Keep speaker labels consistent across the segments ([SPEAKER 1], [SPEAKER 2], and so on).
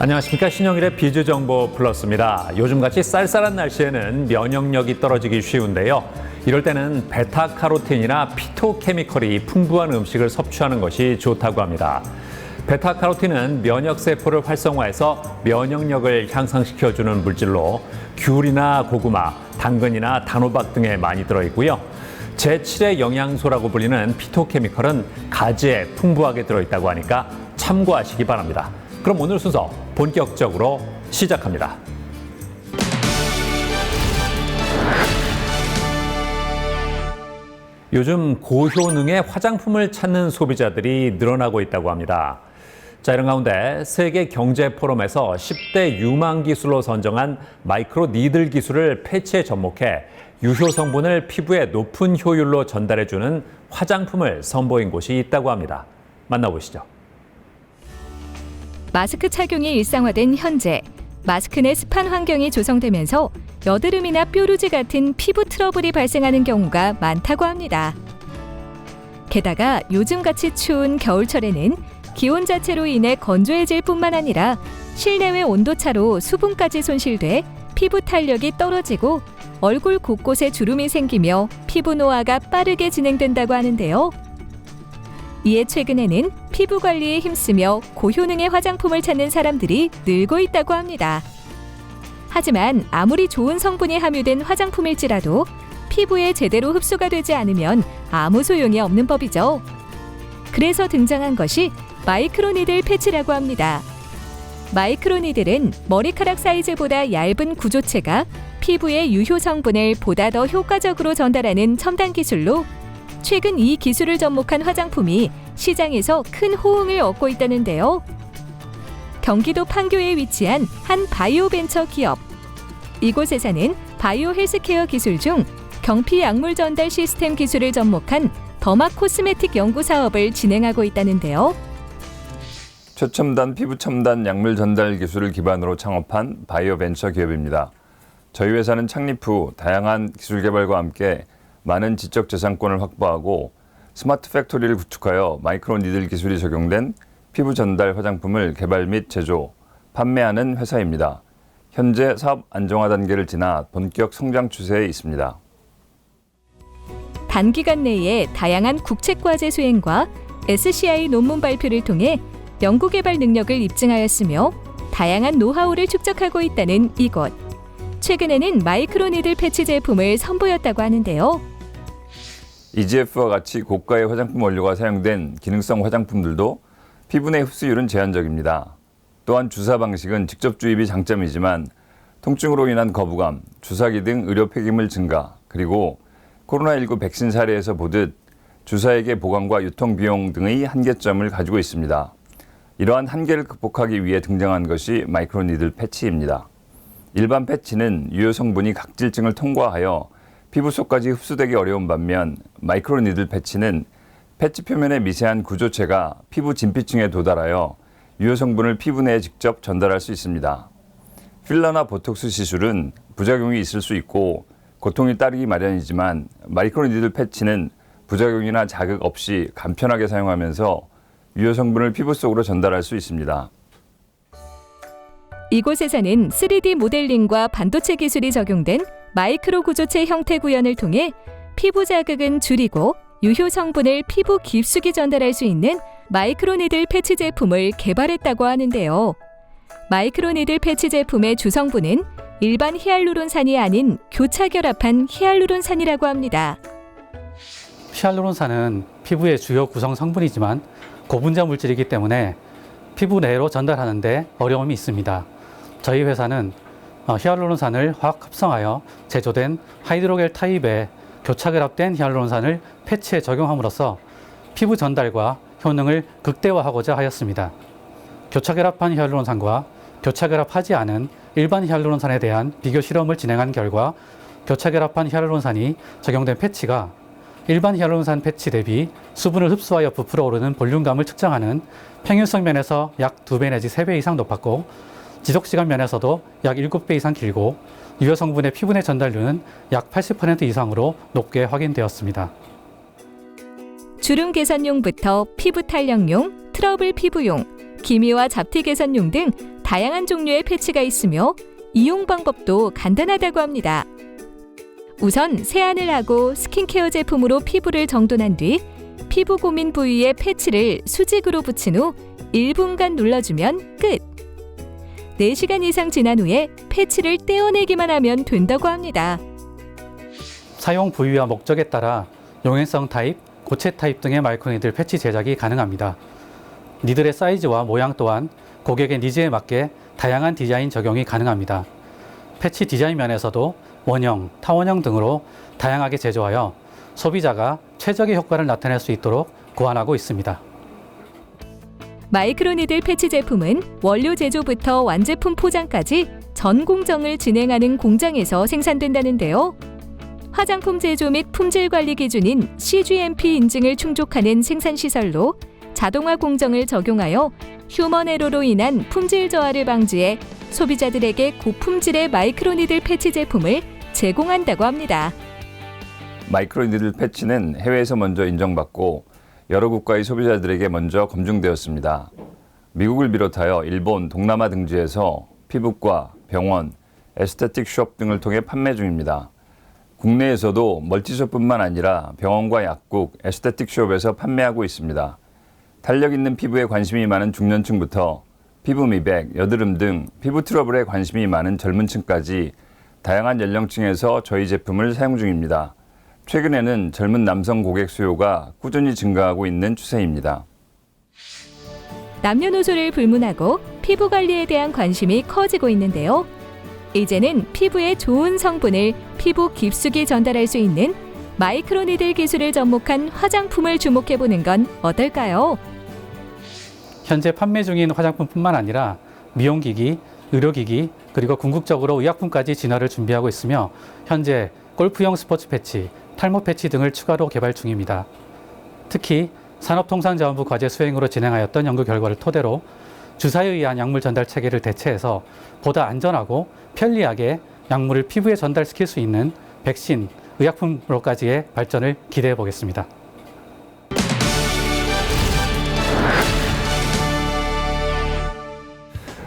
[SPEAKER 1] 안녕하십니까. 신영일의 비즈정보 플러스입니다. 요즘같이 쌀쌀한 날씨에는 면역력이 떨어지기 쉬운데요. 이럴 때는 베타카로틴이나 피토케미컬이 풍부한 음식을 섭취하는 것이 좋다고 합니다. 베타카로틴은 면역세포를 활성화해서 면역력을 향상시켜주는 물질로 귤이나 고구마, 당근이나 단호박 등에 많이 들어있고요. 제7의 영양소라고 불리는 피토케미컬은 가지에 풍부하게 들어있다고 하니까 참고하시기 바랍니다. 그럼 오늘 순서 본격적으로 시작합니다. 요즘 고효능의 화장품을 찾는 소비자들이 늘어나고 있다고 합니다. 자, 이런 가운데 세계경제포럼에서 10대 유망 기술로 선정한 마이크로 니들 기술을 패치에 접목해 유효 성분을 피부에 높은 효율로 전달해주는 화장품을 선보인 곳이 있다고 합니다. 만나보시죠.
[SPEAKER 2] 마스크 착용이 일상화된 현재, 마스크 내 습한 환경이 조성되면서 여드름이나 뾰루지 같은 피부 트러블이 발생하는 경우가 많다고 합니다. 게다가 요즘같이 추운 겨울철에는 기온 자체로 인해 건조해질 뿐만 아니라 실내외 온도차로 수분까지 손실돼 피부 탄력이 떨어지고 얼굴 곳곳에 주름이 생기며 피부 노화가 빠르게 진행된다고 하는데요. 이에 최근에는 피부 관리에 힘쓰며 고효능의 화장품을 찾는 사람들이 늘고 있다고 합니다. 하지만 아무리 좋은 성분이 함유된 화장품일지라도 피부에 제대로 흡수가 되지 않으면 아무 소용이 없는 법이죠. 그래서 등장한 것이 마이크로니들 패치라고 합니다. 마이크로니들은 머리카락 사이즈보다 얇은 구조체가 피부의 유효 성분을 보다 더 효과적으로 전달하는 첨단 기술로 최근 이 기술을 접목한 화장품이 시장에서 큰 호응을 얻고 있다는데요. 경기도 판교에 위치한 한 바이오 벤처 기업. 이곳에서는 바이오 헬스케어 기술 중 경피 약물 전달 시스템 기술을 접목한 더마 코스메틱 연구 사업을 진행하고 있다는데요.
[SPEAKER 3] 최첨단 피부 첨단 약물 전달 기술을 기반으로 창업한 바이오 벤처 기업입니다. 저희 회사는 창립 후 다양한 기술 개발과 함께 많은 지적 재산권을 확보하고 스마트 팩토리를 구축하여 마이크로 니들 기술이 적용된 피부 전달 화장품을 개발 및 제조, 판매하는 회사입니다. 현재 사업 안정화 단계를 지나 본격 성장 추세에 있습니다.
[SPEAKER 2] 단기간 내에 다양한 국책과제 수행과 SCI 논문 발표를 통해 연구개발 능력을 입증하였으며 다양한 노하우를 축적하고 있다는 이곳. 최근에는 마이크로 니들 패치 제품을 선보였다고 하는데요.
[SPEAKER 3] EGF와 같이 고가의 화장품 원료가 사용된 기능성 화장품들도 피부 내 흡수율은 제한적입니다. 또한 주사 방식은 직접 주입이 장점이지만 통증으로 인한 거부감, 주사기 등 의료 폐기물 증가, 그리고 코로나19 백신 사례에서 보듯 주사액의 보관과 유통 비용 등의 한계점을 가지고 있습니다. 이러한 한계를 극복하기 위해 등장한 것이 마이크로 니들 패치입니다. 일반 패치는 유효 성분이 각질층을 통과하여 피부 속까지 흡수되기 어려운 반면 마이크로 니들 패치는 패치 표면의 미세한 구조체가 피부 진피층에 도달하여 유효 성분을 피부 내에 직접 전달할 수 있습니다. 필러나 보톡스 시술은 부작용이 있을 수 있고 고통이 따르기 마련이지만 마이크로 니들 패치는 부작용이나 자극 없이 간편하게 사용하면서 유효 성분을 피부 속으로 전달할 수 있습니다.
[SPEAKER 2] 이곳에서는 3D 모델링과 반도체 기술이 적용된 마이크로 구조체 형태 구현을 통해 피부 자극은 줄이고 유효 성분을 피부 깊숙이 전달할 수 있는 마이크로 니들 패치 제품을 개발했다고 하는데요. 마이크로 니들 패치 제품의 주성분은 일반 히알루론산이 아닌 교차결합한 히알루론산이라고 합니다.
[SPEAKER 4] 히알루론산은 피부의 주요 구성 성분이지만 고분자 물질이기 때문에 피부 내로 전달하는 데 어려움이 있습니다. 저희 회사는 히알루론산을 화학 합성하여 제조된 하이드로겔 타입의 교차결합된 히알루론산을 패치에 적용함으로써 피부 전달과 효능을 극대화하고자 하였습니다. 교차결합한 히알루론산과 교차결합하지 않은 일반 히알루론산에 대한 비교 실험을 진행한 결과 교차결합한 히알루론산이 적용된 패치가 일반 히알루론산 패치 대비 수분을 흡수하여 부풀어 오르는 볼륨감을 측정하는 평균성 면에서 약 2배 내지 3배 이상 높았고 지속시간 면에서도 약 7배 이상 길고 유효 성분의 피부 내 전달률은 약 80% 이상으로 높게 확인되었습니다.
[SPEAKER 2] 주름 개선용부터 피부 탄력용, 트러블 피부용, 기미와 잡티 개선용 등 다양한 종류의 패치가 있으며 이용 방법도 간단하다고 합니다. 우선 세안을 하고 스킨케어 제품으로 피부를 정돈한 뒤 피부 고민 부위에 패치를 수직으로 붙인 후 1분간 눌러주면 끝! 4시간 이상 지난 후에 패치를 떼어내기만 하면 된다고 합니다.
[SPEAKER 4] 사용 부위와 목적에 따라 용행성 타입, 고체 타입 등의 마이크로니들 패치 제작이 가능합니다. 니들의 사이즈와 모양 또한 고객의 니즈에 맞게 다양한 디자인 적용이 가능합니다. 패치 디자인 면에서도 원형, 타원형 등으로 다양하게 제조하여 소비자가 최적의 효과를 나타낼 수 있도록 고안하고 있습니다.
[SPEAKER 2] 마이크로니들 패치 제품은 원료 제조부터 완제품 포장까지 전 공정을 진행하는 공장에서 생산된다는데요. 화장품 제조 및 품질 관리 기준인 CGMP 인증을 충족하는 생산시설로 자동화 공정을 적용하여 휴먼 에러로 인한 품질 저하를 방지해 소비자들에게 고품질의 마이크로니들 패치 제품을 제공한다고 합니다.
[SPEAKER 3] 마이크로니들 패치는 해외에서 먼저 인정받고 여러 국가의 소비자들에게 먼저 검증되었습니다. 미국을 비롯하여 일본, 동남아 등지에서 피부과, 병원, 에스테틱 숍 등을 통해 판매 중입니다. 국내에서도 멀티숍뿐만 아니라 병원과 약국, 에스테틱 숍에서 판매하고 있습니다. 탄력 있는 피부에 관심이 많은 중년층부터 피부 미백, 여드름 등 피부 트러블에 관심이 많은 젊은 층까지 다양한 연령층에서 저희 제품을 사용 중입니다. 최근에는 젊은 남성 고객 수요가 꾸준히 증가하고 있는 추세입니다.
[SPEAKER 2] 남녀노소를 불문하고 피부 관리에 대한 관심이 커지고 있는데요. 이제는 피부에 좋은 성분을 피부 깊숙이 전달할 수 있는 마이크로니들 기술을 접목한 화장품을 주목해보는 건 어떨까요?
[SPEAKER 4] 현재 판매 중인 화장품뿐만 아니라 미용기기, 의료기기, 그리고 궁극적으로 의약품까지 진화를 준비하고 있으며 현재 골프용 스포츠 패치, 탈모 패치 등을 추가로 개발 중입니다. 특히 산업통상자원부 과제 수행으로 진행하였던 연구 결과를 토대로 주사에 의한 약물 전달 체계를 대체해서 보다 안전하고 편리하게 약물을 피부에 전달시킬 수 있는 백신, 의약품으로까지의 발전을 기대해 보겠습니다.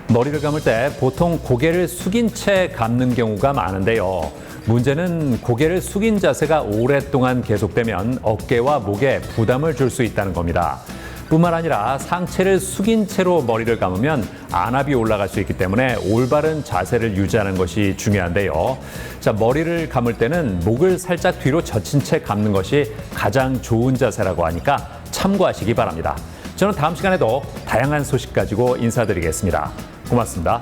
[SPEAKER 1] 머리를 감을 때 보통 고개를 숙인 채 감는 경우가 많은데요. 문제는 고개를 숙인 자세가 오랫동안 계속되면 어깨와 목에 부담을 줄 수 있다는 겁니다. 뿐만 아니라 상체를 숙인 채로 머리를 감으면 안압이 올라갈 수 있기 때문에 올바른 자세를 유지하는 것이 중요한데요. 자, 머리를 감을 때는 목을 살짝 뒤로 젖힌 채 감는 것이 가장 좋은 자세라고 하니까 참고하시기 바랍니다. 저는 다음 시간에도 다양한 소식 가지고 인사드리겠습니다. 고맙습니다.